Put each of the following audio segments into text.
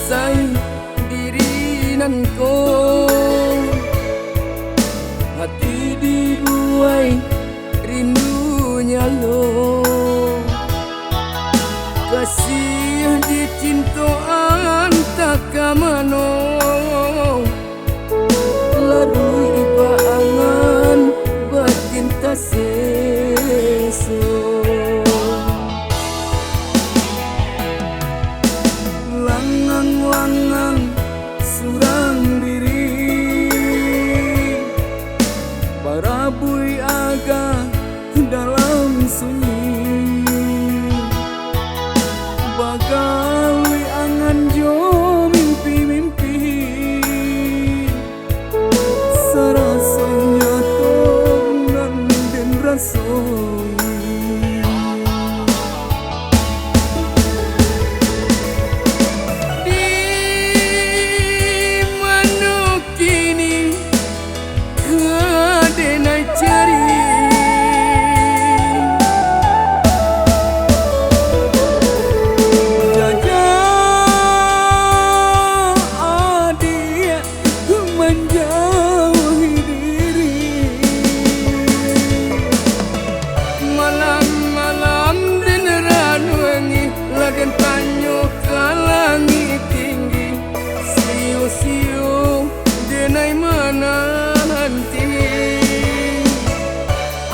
sansai diri nan ko, hati dibuai rindunya lo, kasih dicintaan tak kamano, larui baangan batin tak seso. Langang-langang surang diri, para bui aga dalam sunyi, bagai angan jo mimpi-mimpi, sarasanya tonan dan rasoi.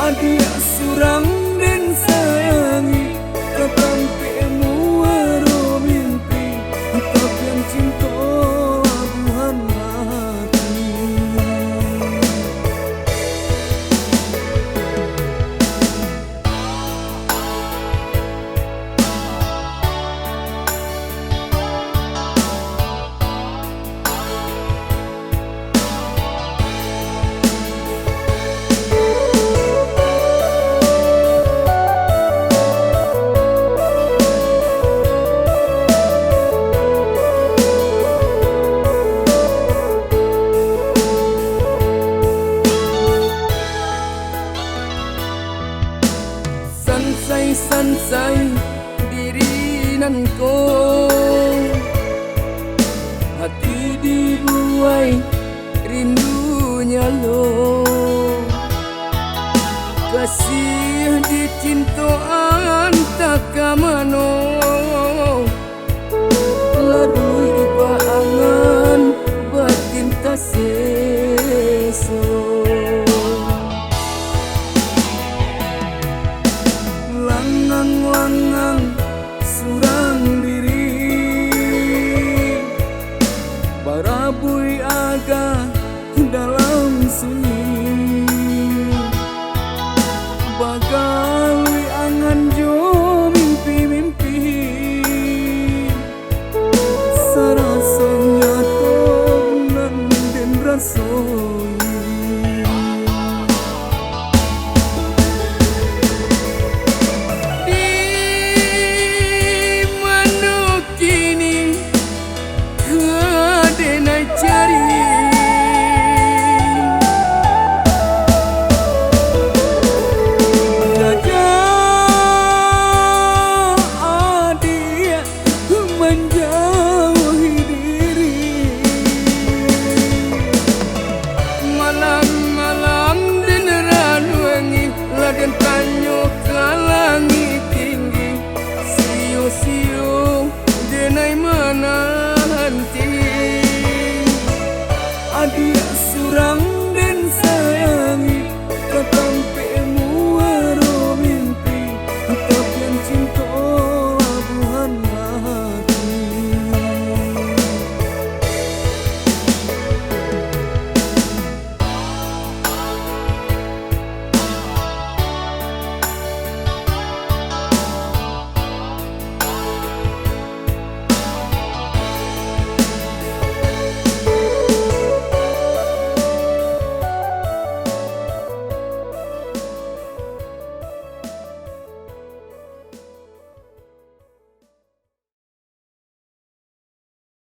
Adia surang dan sayangi, ketampi muaro mimpi, tapi yang cinta labuhan hati. Sansai diri nan ko, hati dibuai rindunya lo, kasih dicintaan tak kamano,